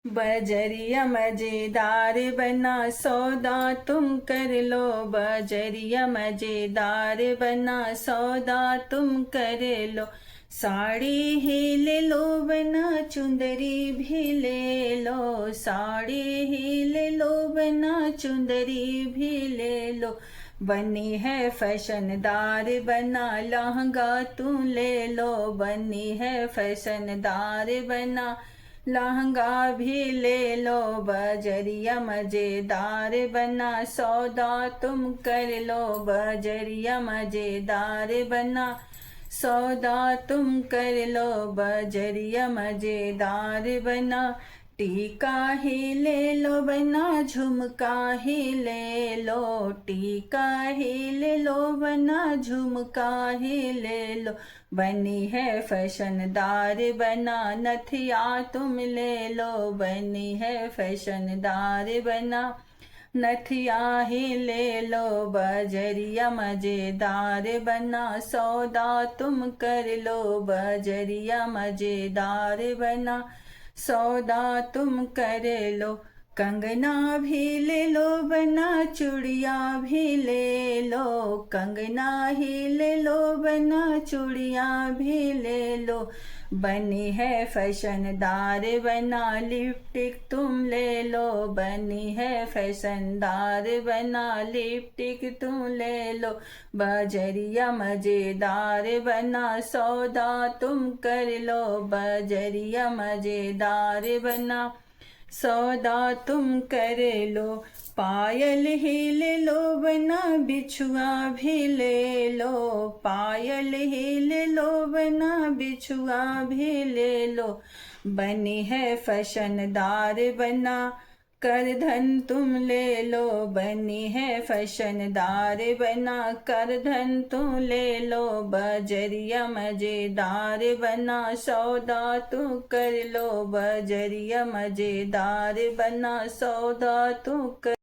बजरिया मजेदार बना सौदा तुम कर लो। बजरिया मजेदार बना सौदा तुम कर लो। साड़ी ही ले लो बना चुंदरी भी ले लो। साड़ी ही ले लो बना चुंदरी भी ले लो। बनी है फैशनदार बना लहंगा तुम ले लो। बनी है फैशनदार बना लहंगा भी ले लो। बजरिया मजेदार बना सौदा तुम कर लो। बजरिया मजेदार बना सौदा तुम कर लो। बजरिया मजेदार बना टीका ही ले लो बना झुमका ही ले लो। टीका ही ले लो बना झुमका ही ले लो। बनी है फैशनदार बना नथिया तुम ले लो। बनी है फैशनदार बना नथिया ही ले लो। बजरिया मजेदार बना सौदा तुम कर लो। बजरिया मजेदार बना सौदा तुम कर लो। कंगना भी ले लो बना चूड़िया भी ले लो। कंगना ही ले लो बना चूड़िया भी ले लो। बनी है फैशनदार बना लिपस्टिक तुम ले लो। बनी है फैशनदार बना लिपस्टिक तुम ले लो। बजरिया मजेदार बना सौदा तुम कर लो। बजरिया मजेदार बना सौदा तुम कर लो। पायल ही ले लो बना बिछुआ भी ले लो। पायल ही ले लो बना बिछुआ भी ले लो। बनी है फैशनदार बना करधन तुम ले लो। बनी है फैशनदार बना करधन तुम ले लो। बजरिया मजेदार बना सौदा तुम कर लो। बजरिया मजेदार बना सौदा तुम कर